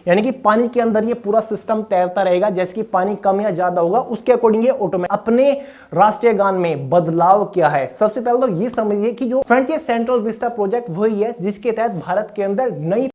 यानी कि पानी के अंदर ये पूरा सिस्टम तैरता रहेगा, जैसे कि पानी कम या ज्यादा होगा उसके अकॉर्डिंग ये ऑटोमेटिक अपने राष्ट्रीय गान में बदलाव क्या है। सबसे पहले तो ये समझिए कि जो फ्रेंड्स ये सेंट्रल विस्टा प्रोजेक्ट वही है जिसके तहत भारत के अंदर नई।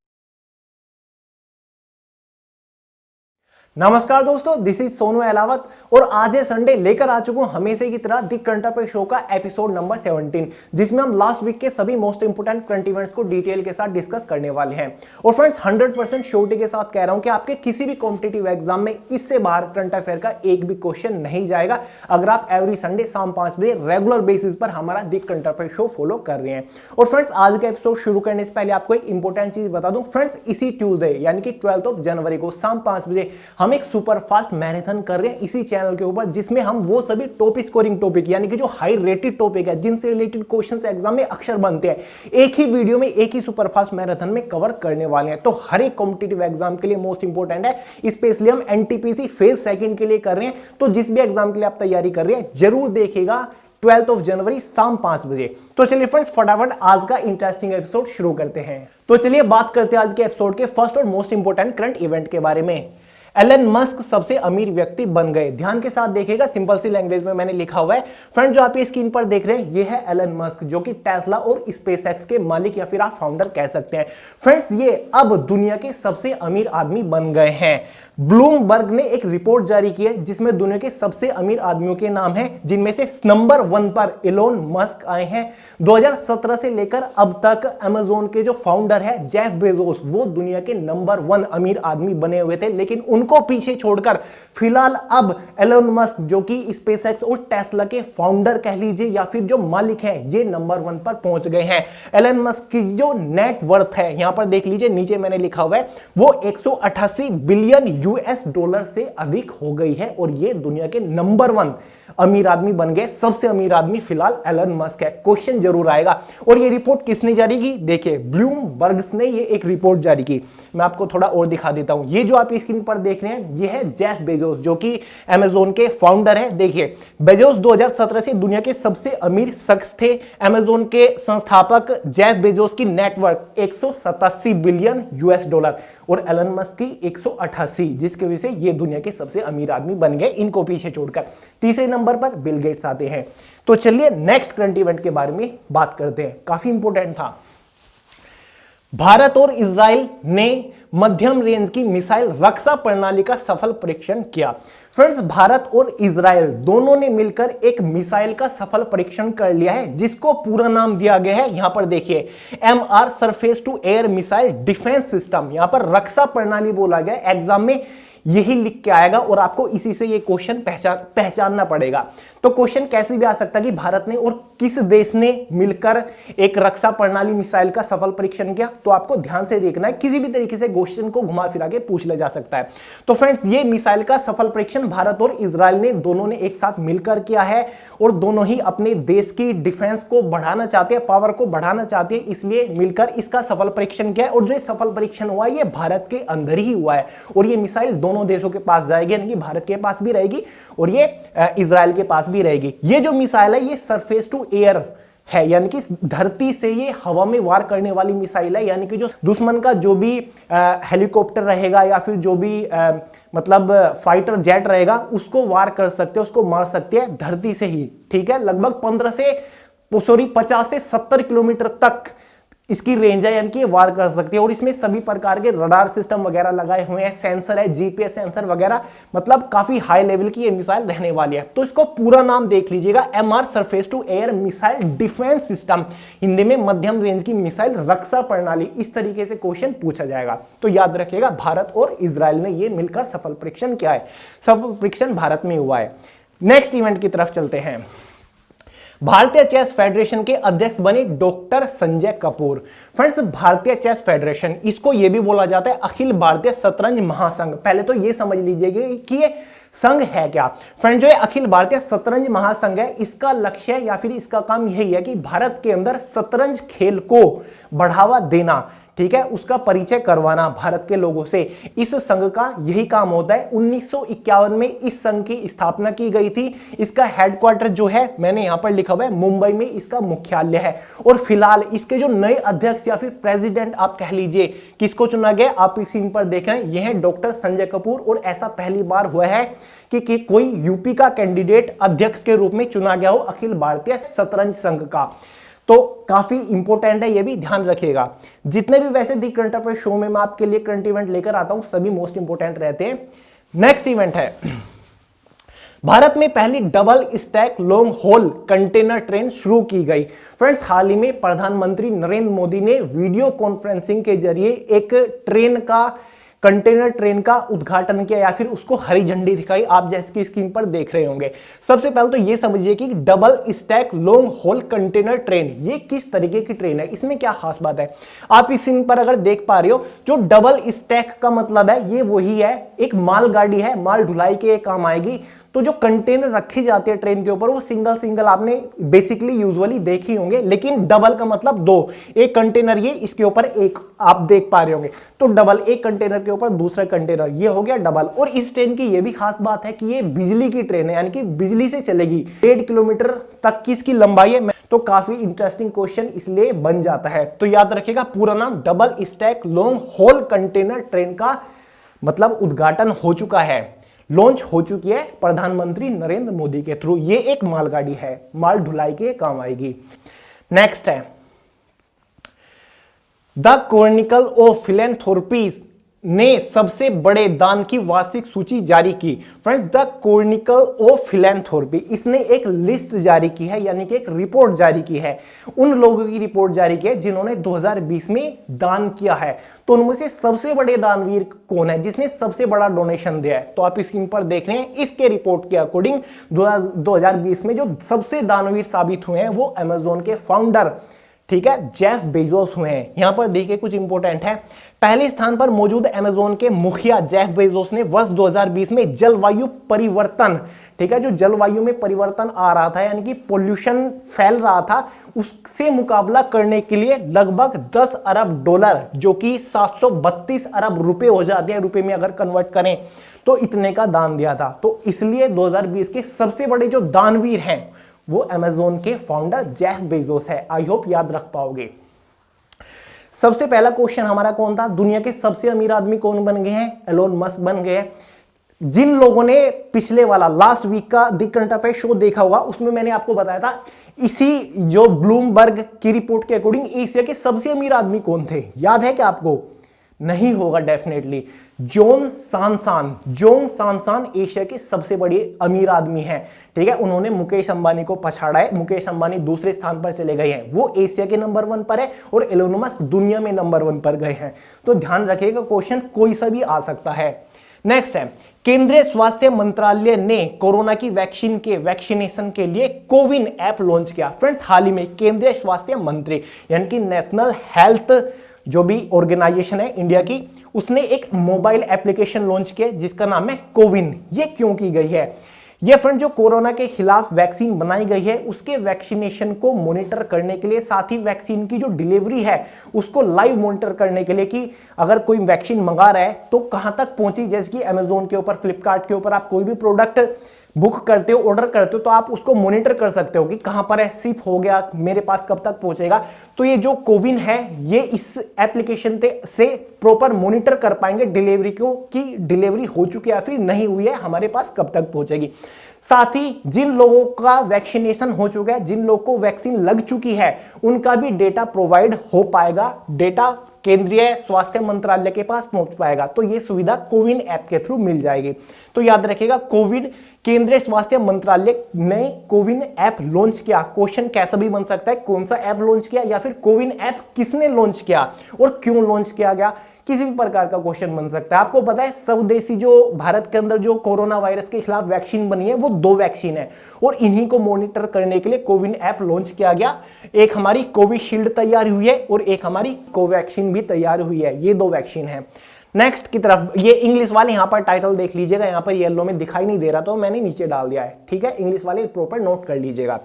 नमस्कार दोस्तों, दिस इज सोनू अहलावत और आज है संडे, लेकर आ चुका हूं हमेशा की तरह दी करंट अफेयर शो का एपिसोड नंबर 17, जिसमें हम लास्ट वीक के सभी मोस्ट इंपोर्टेंट करंट इवेंट्स को डिटेल के साथ डिस्कस करने वाले हैं। और फ्रेंड्स 100% श्योरिटी के साथ कह रहा हूं कि आपके किसी भी कॉम्पिटिटिव एग्जाम में इससे बाहर करंट अफेयर का एक भी क्वेश्चन नहीं जाएगा, अगर आप एवरी संडे शाम 5 बजे रेगुलर बेसिस पर हमारा दी करंट अफेयर शो फॉलो कर रहे हैं। और फ्रेंड्स आज का एपिसोड शुरू करने से पहले आपको एक इंपॉर्टेंट चीज बता दूं। फ्रेंड्स इसी ट्यूसडे यानी कि 12 जनवरी को शाम 5 बजे हम एक सुपर फास्ट मैराथन कर रहे हैं इसी चैनल के ऊपर, जिसमें हम वो सभी टॉप स्कोरिंग टॉपिक यानी कि जो हाई रेटेड टॉपिक है, जिनसे रिलेटेड क्वेश्चंस एग्जाम में अक्सर बनते हैं, एक ही वीडियो में एक ही सुपर फास्ट मैराथन में कवर करने वाले हैं। तो हर एक कॉम्पिटिटिव एग्जाम के लिए मोस्ट इंपोर्टेंट है, स्पेशली हम एनटीपीसी फेज सेकंड के लिए कर रहे हैं। तो जिस भी एग्जाम के लिए आप तैयारी कर रहे हैं जरूर देखिएगा 12 जनवरी शाम 5 बजे। तो चलिए फ्रेंड्स फटाफट आज का इंटरेस्टिंग एपिसोड शुरू करते हैं। तो चलिए बात करते हैं आज के एपिसोड के फर्स्ट और मोस्ट इंपोर्टेंट करंट इवेंट के बारे में। एलन मस्क सबसे अमीर व्यक्ति बन गए। ध्यान के साथ देखिएगा, सिंपल सी लैंग्वेज में मैंने लिखा हुआ है। फ्रेंड जो आप ये स्क्रीन पर देख रहे हैं ये है एलन मस्क, जो कि टेस्ला और स्पेसएक्स के मालिक या फिर आप फाउंडर कह सकते हैं। फ्रेंड्स ये अब दुनिया के सबसे अमीर आदमी बन गए हैं। ब्लूमबर्ग ने एक रिपोर्ट जारी की है जिसमें दुनिया के सबसे अमीर आदमियों के नाम हैं, जिनमें से नंबर 1 पर इलोन मस्क आए हैं। 2017 से लेकर अब तक अमेज़न के जो फाउंडर है जेफ बेजोस, वो दुनिया के नंबर 1 अमीर आदमी बने हुए थे, लेकिन उनको पीछे छोड़कर फिलहाल अब एलोन मस्क जो कि स्पेसएक्स और टेस्ला के फाउंडर कह लीजिए या फिर जो मालिक हैं, ये नंबर 1 पर पहुंच गए हैं। एलोन मस्क की जो नेट वर्थ है, यहां पर देख लीजिए नीचे मैंने लिखा हुआ है, वो 188 बिलियन यूएस डॉलर से अधिक हो गई है और ये दुनिया के नंबर 1 अमीर आदमी बन गए। सबसे अमीर आदमी फिलहाल एलन मस्क है। क्वेश्चन जरूर आएगा, और ये रिपोर्ट किसने जारी की? देखिए ब्लूमबर्ग ने ये एक रिपोर्ट जारी की। मैं आपको थोड़ा और दिखा देता हूं। ये जो आप स्क्रीन पर देख रहे हैं ये है जेफ बेजोस, जो कि अमेज़न के फाउंडर है। देखिए बेजोस 2017 से दुनिया के सबसे अमीर शख्स थे। अमेज़न के संस्थापक जेफ बेजोस की नेटवर्क 187 बिलियन यूएस डॉलर और एलन मस्क की 188, जिसकी वजह से ये दुनिया के सबसे अमीर आदमी बन गए इनको पीछे छोड़कर। तीसरे नंबर पर बिल गेट्स आते हैं। तो चलिए नेक्स्ट करंट इवेंट के बारे में बात करते हैं, काफी इंपॉर्टेंट था। भारत और इजराइल ने मध्यम रेंज की मिसाइल रक्षा प्रणाली का सफल परीक्षण किया। फ्रेंड्स भारत और इजराइल दोनों ने मिलकर एक मिसाइल का सफल परीक्षण कर लिया है, जिसको पूरा नाम दिया गया है, यहां पर देखिए MR surface to air missile defence system. यहां पर रक्षा प्रणाली बोला गया, एग्जाम में यही लिख के आएगा और आपको इसी से ये क्वेश्चन पहचानना पड़ेगा। तो क्वेश्चन कैसे भी आ सकता है कि भारत ने और किस देश ने मिलकर एक रक्षा प्रणाली मिसाइल का सफल परीक्षण किया, तो आपको ध्यान से देखना है, किसी भी तरीके से क्वेश्चन को घुमा फिरा के पूछ लिया जा सकता है। तो फ्रेंड्स ये मिसाइल का सफल परीक्षण भारत और इजराइल ने दोनों ने एक साथ मिलकर किया है और दोनों ही अपने देश की डिफेंस को बढ़ाना चाहते हैं, पावर को बढ़ाना चाहते हैं, इसलिए मिलकर इसका सफल परीक्षण किया है। और जो सफल परीक्षण हुआ है ये भारत के अंदर ही हुआ है और ये मिसाइल दोनों देशों के पास जाएगी, यानी कि भारत के पास भी रहेगी और ये इजराइल के पास भी रहेगी। ये जो मिसाइल है ये सरफेस टू एयर है, यानी कि धरती से ये हवा में वार करने वाली मिसाइल है, यानी कि जो दुश्मन का जो भी हेलीकॉप्टर रहेगा या फिर जो भी मतलब फाइटर जेट रहेगा उसको वार कर सकते हैं, उसको मार सकते हैं धरती से ही। ठीक है, लगभग 50 से 70 किलोमीटर तक इसकी रेंज है, यानी कि वार कर सकती है। और इसमें सभी प्रकार के रडार सिस्टम वगैरह लगाए हुए हैं, सेंसर है, जीपीएस सेंसर वगैरह, मतलब काफी हाई लेवल की ये मिसाइल रहने वाली है। तो इसको पूरा नाम देख लीजिएगा, MR surface to air missile defence system, Hindi में मध्यम रेंज की मिसाइल रक्षा प्रणाली। इस तरीके से क्वेश्चन पूछा जाएगा। तो याद रखिएगा भारत और इजराइल ने ये मिलकर सफल परीक्षण किया है। सफल परीक्षण भारत में हुआ है। नेक्स्ट इवेंट की तरफ चलते हैं। भारतीय चेस फेडरेशन के अध्यक्ष बने डॉक्टर संजय कपूर। फ्रेंड्स भारतीय चेस फेडरेशन, इसको यह भी बोला जाता है अखिल भारतीय शतरंज महासंघ। पहले तो यह समझ लीजिएगा कि ये संघ है क्या। फ्रेंड जो है अखिल भारतीय शतरंज महासंघ है, इसका लक्ष्य या फिर इसका काम यही है कि भारत के अंदर शतरंज खेल को बढ़ावा देना। ठीक है, उसका परिचय करवाना भारत के लोगों से। इस संघ का यही काम होता है। 1951 में इस संघ की स्थापना की गई थी। इसका हेडक्वार्टर जो है मैंने यहां पर लिखा हुआ है, मुंबई में इसका मुख्यालय है। और फिलहाल इसके जो नए अध्यक्ष या फिर प्रेसिडेंट आप कह लीजिए, किसको चुना गया, आप इस सीन पर देख रहे हैं, यह है डॉक्टर संजय कपूर। और ऐसा पहली बार हुआ है कि कोई यूपी का कैंडिडेट अध्यक्ष के रूप में चुना गया हो अखिल भारतीय शतरंज संघ का। तो काफी इंपॉर्टेंट है, ये भी ध्यान रखिएगा। जितने भी वैसे दी करंट अफेयर शो में मैं आपके लिए करंट इवेंट लेकर आता हूं, सभी मोस्ट इंपॉर्टेंट रहते हैं। नेक्स्ट इवेंट है, भारत में पहली double stack long haul container train शुरू की गई। फ्रेंड्स, हाल ही में प्रधानमंत्री नरेंद्र मोदी ने वीडियो कॉन्फ्रेंसिंग के जरिए एक कंटेनर ट्रेन का उद्घाटन किया या फिर उसको हरी झंडी दिखाई, आप जैसे की स्क्रीन पर देख रहे होंगे। सबसे पहले तो ये समझिए कि double stack long haul container train ये किस तरीके की ट्रेन है, इसमें क्या खास बात है। आप इस सीन पर अगर देख पा रहे हो, जो डबल स्टैक का मतलब है ये वही है, एक मालगाड़ी है, माल ढुलाई के काम आएगी। तो जो कंटेनर रखे जाते हैं ट्रेन के ऊपर वो सिंगल सिंगल आपने बेसिकली यूजुअली देखे होंगे, लेकिन डबल का मतलब दो, एक कंटेनर ये, इसके ऊपर एक आप देख पा रहे होंगे। तो डबल, एक कंटेनर के ऊपर दूसरा कंटेनर, ये हो गया डबल। और इस ट्रेन की ये भी खास बात है कि ये बिजली की ट्रेन है, यानी कि बिजली से चलेगी। 1.5 किलोमीटर तक की इसकी लंबाई है। तो काफी इंटरेस्टिंग क्वेश्चन इसलिए बन जाता है। तो याद रखिएगा, पूरा नाम double stack long haul container train का मतलब उद्घाटन हो चुका है, लॉन्च हो चुकी है प्रधानमंत्री नरेंद्र मोदी के थ्रू। ये एक मालगाड़ी है, माल ढुलाई के काम आएगी। नेक्स्ट है, द क्रॉनिकल ऑफ फिलैंथ्रोपीज ने सबसे बड़े दान की वार्षिक सूची जारी की। Friends, the Chronicle of philanthropy, इसने एक लिस्ट जारी की है, यानी कि एक रिपोर्ट जारी की है। उन लोगों की रिपोर्ट जारी की है जिन्होंने 2020 में दान किया है। तो उनमें से सबसे बड़े दानवीर कौन है, जिसने सबसे बड़ा डोनेशन दिया है। तो आप स्क्रीन पर देख रहे हैं, इसके रिपोर्ट के अकॉर्डिंग 2020 में जो सबसे दानवीर साबित हुए हैं वो अमेजोन के फाउंडर, ठीक है, जेफ बेजोस हुए हैं। यहां पर देखिए कुछ इंपॉर्टेंट है। पहले स्थान पर मौजूद अमेजोन के मुखिया जेफ बेजोस ने वर्ष 2020 में जलवायु परिवर्तन, ठीक है, जो जलवायु में परिवर्तन आ रहा था, यानी कि पोल्यूशन फैल रहा था, उससे मुकाबला करने के लिए लगभग 10 अरब डॉलर, जो कि 732 अरब रुपए हो जाते हैं, रुपए में अगर कन्वर्ट करें तो इतने का दान दिया था। तो इसलिए 2020 के सबसे बड़े जो दानवीर हैं वो अमेजोन के फाउंडर जेफ बेजोस है। आई होप याद रख पाओगे। सबसे पहला क्वेश्चन हमारा कौन था, दुनिया के सबसे अमीर आदमी कौन बन गए हैं, एलोन मस्क बन गए हैं। जिन लोगों ने पिछले वाला लास्ट वीक का द करंट अफेयर शो देखा हुआ, उसमें मैंने आपको बताया था इसी जो ब्लूमबर्ग की रिपोर्ट के अकॉर्डिंग एशिया के सबसे अमीर आदमी कौन थे, याद है क्या आपको? नहीं होगा डेफिनेटली। जोंग सांसान एशिया के सबसे बड़े अमीर आदमी हैं, ठीक है। उन्होंने मुकेश अंबानी को पछाड़ा है। मुकेश अंबानी दूसरे स्थान पर चले गए हैं, वो एशिया के नंबर 1 पर है और एलोन मस्क दुनिया में नंबर 1 पर गए हैं। तो ध्यान रखिएगा, क्वेश्चन कोई सा भी आ सकता है। नेक्स्ट है, केंद्रीय स्वास्थ्य मंत्रालय ने कोरोना की वैक्सीनेशन के लिए कोविन ऐप लॉन्च किया। फ्रेंड्स, हाल ही में केंद्रीय स्वास्थ्य मंत्री यानी कि नेशनल हेल्थ जो भी ऑर्गेनाइजेशन है इंडिया की, उसने एक मोबाइल एप्लीकेशन लॉन्च किया जिसका नाम है कोविन। ये क्यों की गई है? ये फ्रेंड जो कोरोना के खिलाफ वैक्सीन बनाई गई है उसके वैक्सीनेशन को मॉनिटर करने के लिए, साथ ही वैक्सीन की जो डिलीवरी है उसको लाइव मॉनिटर करने के लिए कि अगर कोई वैक्सीन मंगा रहा है तो कहां तक पहुंची। जैसे कि अमेजोन के ऊपर, फ्लिपकार्ट के ऊपर आप कोई भी प्रोडक्ट बुक करते हो, ऑर्डर करते हो, तो आप उसको मॉनिटर कर सकते हो कि कहां पर है, शिप हो गया, मेरे पास कब तक पहुंचेगा। तो ये जो कोविन है ये इस एप्लीकेशन से प्रॉपर मॉनिटर कर पाएंगे डिलीवरी को, कि डिलीवरी हो चुकी है या फिर नहीं हुई है, हमारे पास कब तक पहुंचेगी। साथ ही जिन लोगों का वैक्सीनेशन हो चुका है, जिन लोगों को वैक्सीन लग चुकी है, उनका भी डेटा प्रोवाइड हो पाएगा, डेटा केंद्रीय स्वास्थ्य मंत्रालय के पास पहुंच पाएगा। तो ये सुविधा कोविन ऐप के थ्रू मिल जाएगी। तो याद रखिएगा, कोविन, केंद्रीय स्वास्थ्य मंत्रालय ने कोविन ऐप लॉन्च किया। क्वेश्चन कैसा भी बन सकता है, कौन सा ऐप लॉन्च किया या फिर कोविन ऐप किसने लॉन्च किया और क्यों लॉन्च किया गया, किसी भी प्रकार का क्वेश्चन बन सकता है। आपको पता है स्वदेशी जो भारत के अंदर जो कोरोना वायरस के खिलाफ वैक्सीन बनी है वो 2 वैक्सीन है और इन्हीं को मॉनिटर करने के लिए कोविन ऐप लॉन्च किया गया। एक हमारी कोविशील्ड तैयार हुई है और एक हमारी कोवैक्सीन भी तैयार हुई है। ये 2 वैक्सीन है। नेक्स्ट की तरफ, ये इंग्लिश वाले यहां पर टाइटल देख लीजिएगा, यहां पर येलो में दिखाई नहीं दे रहा तो मैंने नीचे डाल दिया है, ठीक है। इंग्लिश वाले प्रॉपर नोट कर लीजिएगा।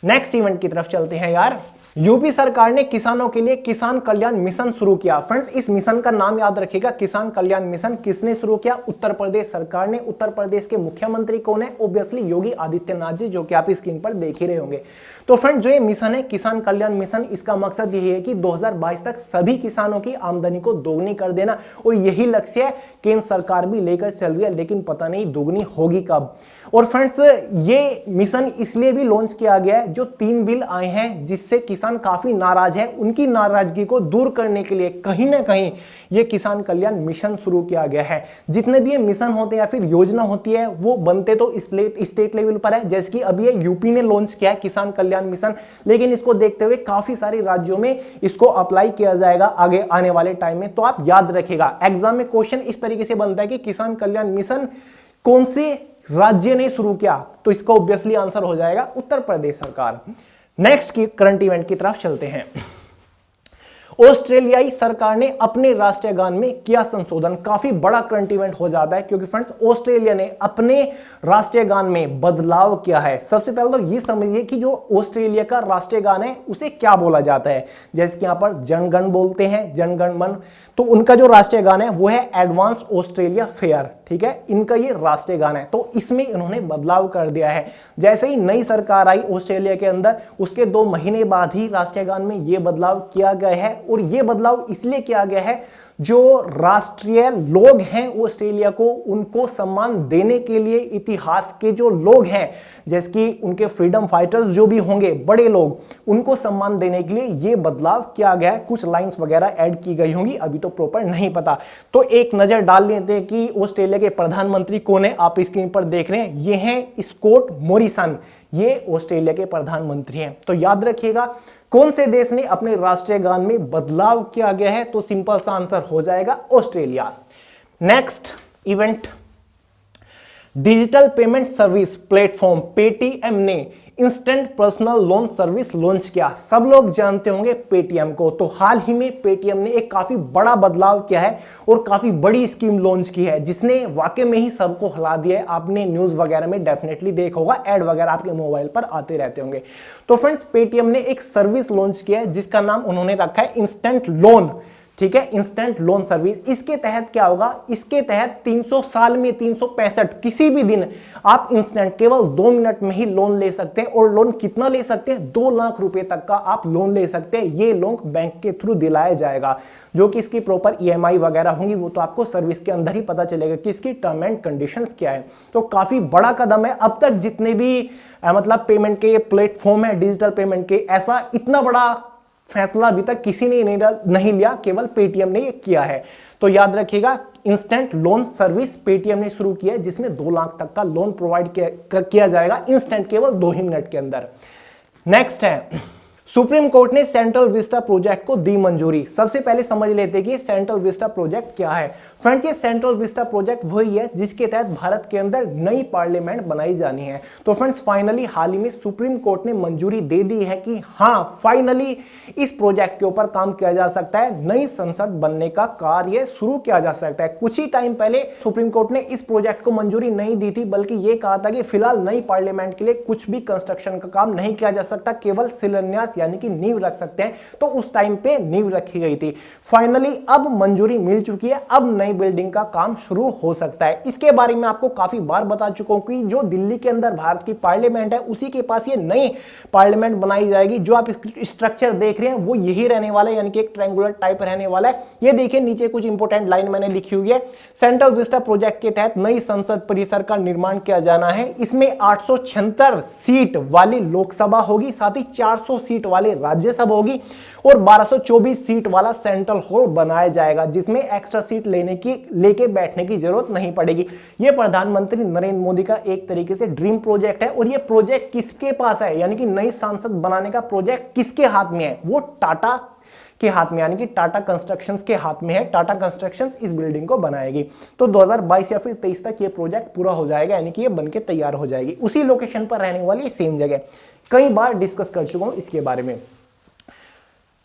नेक्स्ट इवेंट की तरफ चलते हैं यार। यूपी सरकार ने किसानों के लिए किसान कल्याण मिशन शुरू किया। फ्रेंड्स, इस मिशन का नाम याद रखिएगा, किसान कल्याण मिशन। किसने शुरू किया? उत्तर प्रदेश सरकार ने। उत्तर प्रदेश के मुख्यमंत्री कौन है? ऑब्वियसली योगी आदित्यनाथ जी, जो कि आप स्क्रीन पर देख ही रहे होंगे। तो फ्रेंड, जो ये मिशन है किसान कल्याण मिशन, इसका मकसद यही है कि 2022 तक सभी किसानों की आमदनी को दोगुनी कर देना, और यही लक्ष्य केंद्र सरकार भी लेकर चल रही है, लेकिन पता नहीं दोगुनी होगी कब। और फ्रेंड्स, ये मिशन इसलिए भी लॉन्च किया गया है, जो 3 बिल आए हैं जिससे किसान काफी नाराज है, उनकी नाराजगी को दूर करने के लिए कहीं ना कहीं ये किसान कल्याण मिशन शुरू किया गया है। जितने भी ये मिशन होते हैं या फिर योजना होती है, वो बनते तो स्टेट लेवल पर है, जैसे कि अभी ये यूपी ने लॉन्च किया है किसान कल्याण मिशन, लेकिन इसको देखते हुए काफी सारे राज्यों में इसको अप्लाई किया जाएगा आगे आने वाले टाइम में। तो आप याद रखिएगा, एग्जाम में क्वेश्चन इस तरीके से बनता है कि किसान कल्याण मिशन कौन से राज्य ने शुरू किया, तो इसका ऑब्वियसली आंसर हो जाएगा उत्तर प्रदेश सरकार। नेक्स्ट की करंट इवेंट की तरफ चलते हैं। ऑस्ट्रेलियाई सरकार ने अपने राष्ट्रीय गान में किया संशोधन। काफी बड़ा करंट इवेंट हो जाता है, क्योंकि फ्रेंड्स ऑस्ट्रेलिया ने अपने राष्ट्रीय गान में बदलाव किया है। सबसे पहले तो ये समझिए कि जो ऑस्ट्रेलिया का राष्ट्रीय गान है उसे क्या बोला जाता है। जैसे कि यहां पर जनगण बोलते हैं, जनगण मन, तो उनका जो राष्ट्रीय गान है वो है एडवांस ऑस्ट्रेलिया फेयर, ठीक है, इनका ये राष्ट्रीय गान है। तो इसमें इन्होंने बदलाव कर दिया है। जैसे ही नई सरकार आई ऑस्ट्रेलिया के अंदर, उसके 2 महीने बाद ही राष्ट्रीय गान में ये बदलाव किया गया है। और ये बदलाव इसलिए किया गया है, जो राष्ट्रीय लोग हैं ऑस्ट्रेलिया को, उनको सम्मान देने के लिए इतिहास के जो लोग हैं, जैसे कि उनके फ्रीडम फाइटर्स जो भी होंगे बड़े लोग, उनको सम्मान देने के लिए ये बदलाव किया गया है। कुछ लाइंस वगैरह ऐड की गई होंगी, अभी तो प्रॉपर नहीं पता। तो एक नजर डाल लेते हैं कि ऑस्ट्रेलिया के प्रधानमंत्री कौन है। आप स्क्रीन पर देख रहे हैं, ये हैं स्कॉट मॉरिसन, ये ऑस्ट्रेलिया के प्रधानमंत्री हैं। तो याद रखिएगा, कौन से देश ने अपने राष्ट्रीय गान में बदलाव किया गया है, तो सिंपल सा आंसर हो जाएगा Australia. Next event, digital payment service platform Paytm ने instant personal loan service launch किया। सब लोग जानते होंगे पेटीएम को। तो हाल ही में पेटीएम ने एक काफी बड़ा बदलाव किया है और काफी बड़ी स्कीम लॉन्च की है, जिसने वाकई में ही सबको हिला दिया है। आपने न्यूज वगैरह में डेफिनेटली देखा होगा, एड वगैरह आपके मोबाइल पर आते रहते होंगे। तो फ्रेंड्स, पेटीएम ने एक सर्विस लॉन्च किया है जिसका नाम उन्होंने रखा है इंस्टेंट लोन, ठीक है, इंस्टेंट लोन सर्विस। इसके तहत क्या होगा, इसके तहत 300 साल में 365 किसी भी दिन आप इंस्टेंट केवल 2 मिनट में ही लोन ले सकते हैं। और लोन कितना ले सकते हैं? 2 लाख रुपए तक का आप लोन ले सकते हैं। ये लोन बैंक के थ्रू दिलाया जाएगा, जो कि इसकी प्रॉपर ईएमआई वगैरह होंगी, वो तो आपको सर्विस के अंदर ही पता चलेगा कि इसकी टर्म एंड कंडीशंस क्या है। तो काफी बड़ा कदम है। अब तक जितने भी मतलब पेमेंट के प्लेटफॉर्म है डिजिटल पेमेंट के, ऐसा इतना बड़ा फैसला अभी तक किसी ने नहीं लिया, केवल पेटीएम ने ये किया है। तो याद रखिएगा, इंस्टेंट लोन सर्विस पेटीएम ने शुरू किया है, जिसमें 2 लाख तक का लोन प्रोवाइड किया जाएगा इंस्टेंट, केवल 2 ही मिनट के अंदर। नेक्स्ट है, सुप्रीम कोर्ट ने सेंट्रल विस्टा प्रोजेक्ट को दी मंजूरी। सबसे पहले समझ लेते हैं कि सेंट्रल विस्टा प्रोजेक्ट क्या है। फ्रेंड्स, ये सेंट्रल विस्टा प्रोजेक्ट वही है जिसके तहत भारत के अंदर नई पार्लियामेंट बनाई जानी है। तो फ्रेंड्स, फाइनली हाल ही में सुप्रीम कोर्ट ने मंजूरी दे दी है कि हाँ, फाइनली इस प्रोजेक्ट के ऊपर काम किया जा सकता है, नई संसद बनने का कार्य शुरू किया जा सकता है। कुछ ही टाइम पहले सुप्रीम कोर्ट ने इस प्रोजेक्ट को मंजूरी नहीं दी थी, बल्कि यह कहा था कि फिलहाल नई पार्लियामेंट के लिए कुछ भी कंस्ट्रक्शन का काम नहीं किया जा सकता, केवल शिलान्यास यानी कि नींव रख सकते हैं। तो उस टाइम पे नींव रखी गई थी। फाइनली अब मंजूरी मिल चुकी है, अब नई बिल्डिंग का काम शुरू हो सकता है। इसके बारे में आपको काफी बार बता चुका हूं कि जो दिल्ली के अंदर भारत की पार्लियामेंट है, उसी के पास ये नई पार्लियामेंट बनाई जाएगी। जो आप स्ट्रक्चर देख रहे हैं वो यही रहने वाला है, यानी कि एक ट्रायंगुलर टाइप रहने वाला है। ये देखिए, नीचे कुछ इंपॉर्टेंट लाइन मैंने लिखी हुई है। सेंट्रल विस्टा प्रोजेक्ट के तहत नई संसद परिसर का निर्माण किया जाना है। इसमें 876 सीट वाली लोकसभा होगी, साथ ही 400 सीट वाले राज्यसभा होगी और 1224 सीट वाला सेंट्रल हॉल बनाया जाएगा, जिसमें एक्स्ट्रा सीट लेके बैठने की जरूरत नहीं पड़ेगी। यह प्रधानमंत्री नरेंद्र मोदी का एक तरीके से ड्रीम प्रोजेक्ट है। और यह प्रोजेक्ट किसके पास है, यानी कि नई संसद बनाने का प्रोजेक्ट किसके हाथ में है? वो टाटा के हाथ में, यानी कि टाटा कंस्ट्रक्शंस के हाथ में है। टाटा कंस्ट्रक्शंस इस बिल्डिंग को बनाएगी। तो 2022 या फिर 23 तक ये प्रोजेक्ट पूरा हो जाएगा, यानी कि ये बनके तैयार हो जाएगी। उसी लोकेशन पर रहने वाली सेम जगह। कई बार डिस्कस कर चुका हूं इसके बारे में।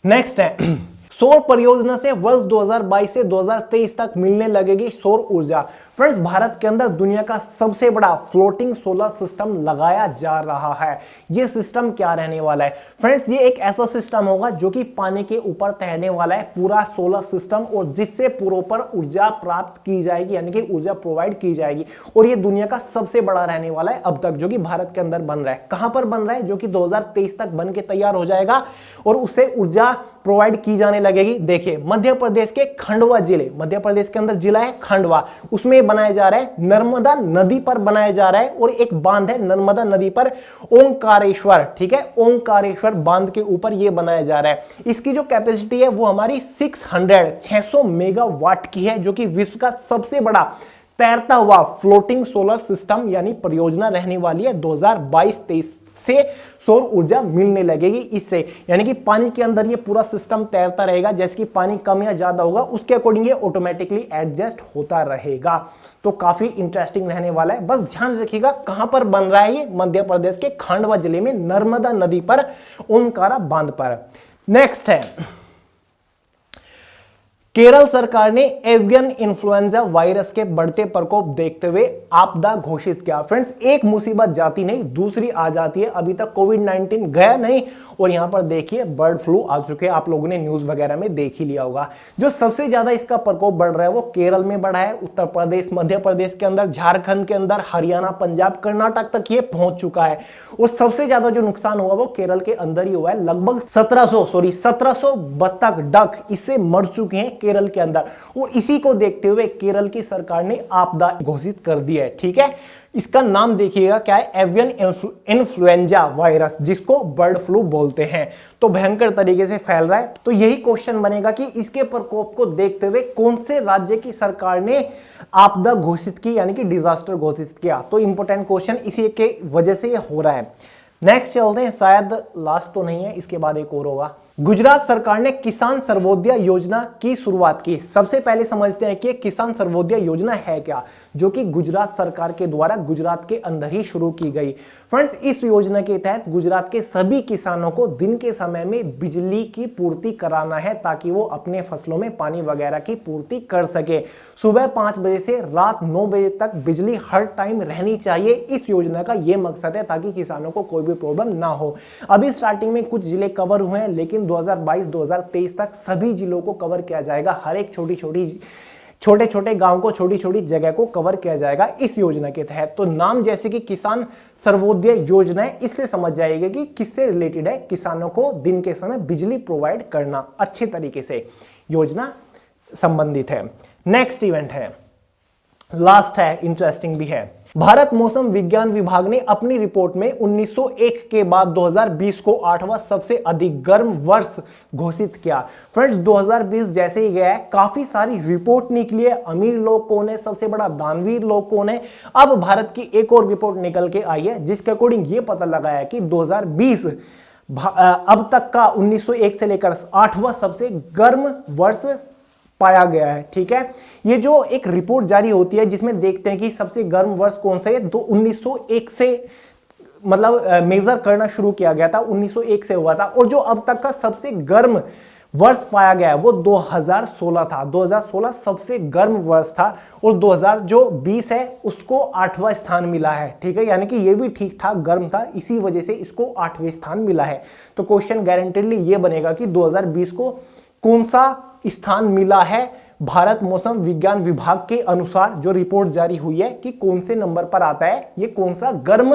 नेक्स्ट है, सौर परियोजना से वर्ष 2022 से 2023 तक मिलने लगेगी सौर ऊर्जा। फ्रेंड्स, भारत के अंदर दुनिया का सबसे बड़ा फ्लोटिंग सोलर सिस्टम लगाया जा रहा है। यह सिस्टम क्या रहने वाला है फ्रेंड्स, ये एक ऐसा सिस्टम होगा जो कि पानी के ऊपर तैरने वाला है, पूरा सोलर सिस्टम, और जिससे पूरों पर ऊर्जा प्राप्त की जाएगी, यानी कि ऊर्जा प्रोवाइड की जाएगी। और ये दुनिया का सबसे बड़ा रहने वाला है अब तक, जो कि भारत के अंदर बन रहा है। कहां पर बन रहा है? जो कि 2023 तक बन के तैयार हो जाएगा और उससे ऊर्जा प्रोवाइड की जाने लगेगी। देखिए, मध्य प्रदेश के खंडवा जिले, मध्य प्रदेश के अंदर जिला है खंडवा, उसमें बनाया जा रहा है, नर्मदा नदी पर बनाया जा रहा है। और एक बांध है नर्मदा नदी पर, ओंकारेश्वर, ठीक है, ओंकारेश्वर बांध के ऊपर यह बनाया जा रहा है। इसकी जो कैपेसिटी है वो हमारी 600 मेगावाट की है, जो कि विश्व का सबसे बड़ा तैरता हुआ फ्लोटिंग सोलर सिस्टम यानी परियोजना रहने वाली है। 2022-23 से सौर ऊर्जा मिलने लगेगी इससे, यानी कि पानी के अंदर ये पूरा सिस्टम तैरता रहेगा। जैसे कि पानी कम या ज्यादा होगा उसके अकॉर्डिंग ये ऑटोमेटिकली एडजस्ट होता रहेगा। तो काफी इंटरेस्टिंग रहने वाला है। बस ध्यान रखिएगा कहां पर बन रहा है ये, मध्य प्रदेश के खंडवा जिले में नर्मदा नदी पर, ओमकारा बांध पर। नेक्स्ट है, केरल सरकार ने एवियन इन्फ्लुएंजा वायरस के बढ़ते प्रकोप देखते हुए आपदा घोषित किया। फ्रेंड्स, एक मुसीबत जाती नहीं दूसरी आ जाती है। अभी तक कोविड-19 गया नहीं और यहां पर देखिए बर्ड फ्लू आ चुके हैं। आप लोगों ने न्यूज वगैरह में देख ही लिया होगा। जो सबसे ज्यादा इसका प्रकोप बढ़ रहा है वो केरल में बढ़ा है, उत्तर प्रदेश, मध्य प्रदेश के अंदर, झारखंड के अंदर, हरियाणा, पंजाब, कर्नाटक तक ये पहुंच चुका है। और सबसे ज्यादा जो नुकसान हुआ वो केरल के अंदर ही हुआ है। लगभग 1700 बत्तख, डक इससे मर चुके हैं केरल के अंदर। और इसी को देखते हुए केरल की सरकार ने आपदा घोषित कर दी है। ठीक है, इसका नाम देखिएगा क्या है, एवियन इन्फ्लुएंजा वायरस, जिसको बर्ड फ्लू बोलते हैं। तो भयंकर तरीके से फैल रहा है। तो यही क्वेश्चन बनेगा कि इसके प्रकोप को देखते हुए कौन से राज्य की सरकार ने आपदा घोषित की, यानी कि डिजास्टर घोषित किया। तो इंपॉर्टेंट क्वेश्चन इसी के वजह से ये हो रहा है। नेक्स्ट चलते हैं, शायद लास्ट तो नहीं है, इसके बाद एक और होगा। गुजरात सरकार ने किसान सर्वोदय योजना की शुरुआत की। सबसे पहले समझते हैं कि किसान सर्वोदय योजना है क्या, जो कि गुजरात सरकार के द्वारा गुजरात के अंदर ही शुरू की गई। फ्रेंड्स, इस योजना के तहत गुजरात के सभी किसानों को दिन के समय में बिजली की पूर्ति कराना है, ताकि वो अपने फसलों में पानी वगैरह की पूर्ति कर सके। सुबह 5 बजे से रात 9 बजे तक बिजली हर टाइम रहनी चाहिए। इस योजना का यह मकसद है ताकि किसानों को कोई भी प्रॉब्लम ना हो। अभी स्टार्टिंग में कुछ जिले कवर हुए हैं, लेकिन 2022-2023 तक सभी जिलों को कवर किया जाएगा। हर एक छोटे छोटे गांव को, छोटी छोटी जगह को कवर किया जाएगा इस योजना के तहत। तो नाम जैसे कि किसान सर्वोदय योजना है, इससे समझ जाएगा कि किससे रिलेटेड है। किसानों को दिन के समय बिजली प्रोवाइड करना, अच्छे तरीके से योजना संबंधित है। नेक्स्ट इवेंट है, लास्ट है, इंटरेस्टिंग भी है। भारत मौसम विज्ञान विभाग ने अपनी रिपोर्ट में 1901 के बाद 2020 को 8वां सबसे अधिक गर्म वर्ष घोषित किया। फ्रेंड्स, 2020 जैसे ही गया है, काफी सारी रिपोर्ट निकली है। अमीर लोग कौन है, सबसे बड़ा दानवीर लोग कौन है। अब भारत की एक और रिपोर्ट निकल के आई है, जिसके अकॉर्डिंग ये पता लगा है कि 2020 अब तक का 1901 से लेकर 8वां सबसे गर्म वर्ष पाया गया है। ठीक है, ये जो एक रिपोर्ट जारी होती है जिसमें देखते हैं कि सबसे गर्म वर्ष कौन सा है, 1901 से मतलब मेजर करना शुरू किया गया था, 1901 से हुआ था। और जो अब तक का सबसे गर्म वर्ष पाया गया है वो 2016 था। 2016 सबसे गर्म वर्ष था और 2020 है उसको 8वां स्थान मिला है। ठीक है, यानी कि ये भी ठीक ठाक गर्म था, इसी वजह से इसको 8वें स्थान मिला है। तो क्वेश्चन गारंटेडली ये बनेगा कि 2020 को कौन सा स्थान मिला है भारत मौसम विज्ञान विभाग के अनुसार। जो रिपोर्ट जारी हुई है कि कौन से नंबर पर आता है, ये कौन सा गर्म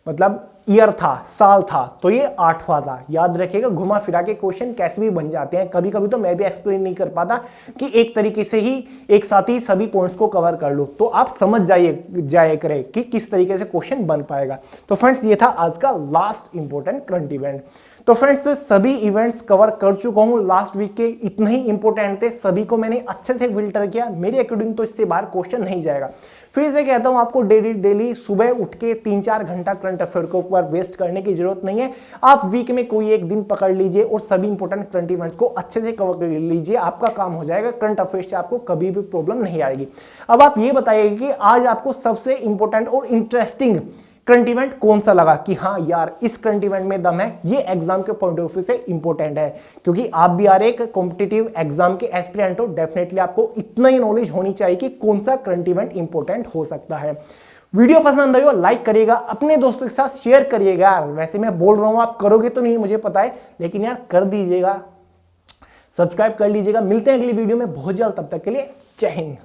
मतलब ईयर था, साल था, तो ये 8वां था। याद रखिएगा, घुमा फिरा के क्वेश्चन कैसे भी बन जाते हैं। कभी कभी तो मैं भी एक्सप्लेन नहीं कर पाता कि एक तरीके से ही एक साथ ही सभी पॉइंट्स को कवर कर लूं। तो आप समझ जाए करें कि किस तरीके से क्वेश्चन बन पाएगा। तो फ्रेंड्स, ये था आज का लास्ट इंपॉर्टेंट करंट इवेंट। तो फ्रेंड्स, सभी इवेंट्स कवर कर चुका हूं लास्ट वीक के, इतने ही इंपॉर्टेंट थे, सभी को मैंने अच्छे से फिल्टर किया। मेरे अकॉर्डिंग तो इससे बाहर क्वेश्चन नहीं जाएगा। फिर से कहता हूं, आपको डेली सुबह उठ के 3-4 घंटा करंट अफेयर के ऊपर वेस्ट करने की जरूरत नहीं है। आप वीक में कोई एक दिन पकड़ लीजिए और सभी इंपॉर्टेंट करंट इवेंट्स को अच्छे से कवर कर लीजिए, आपका काम हो जाएगा। करंट अफेयर से आपको कभी भी प्रॉब्लम नहीं आएगी। अब आप ये बताइए कि आज आपको सबसे इंपॉर्टेंट और इंटरेस्टिंग करंट इवेंट कौन सा लगा कि हाँ यार इस करंट इवेंट में दम है, ये एग्जाम के पॉइंट ऑफ व्यू से इंपॉर्टेंट है, क्योंकि आप भी आ रहे एक कॉम्पिटिटिव एग्जाम के एस्पिरेंट हो, डेफिनेटली आपको इतना ही नॉलेज होनी चाहिए कि कौन सा करंट इवेंट इंपॉर्टेंट हो सकता है। वीडियो पसंद आई हो लाइक करिएगा, अपने दोस्तों के साथ शेयर करिएगा। यार वैसे मैं बोल रहा हूं आप करोगे तो नहीं मुझे पता है, लेकिन यार कर दीजिएगा, सब्सक्राइब कर लीजिएगा। मिलते हैं अगली वीडियो में बहुत जल्द, तब तक के लिए जय हिंद।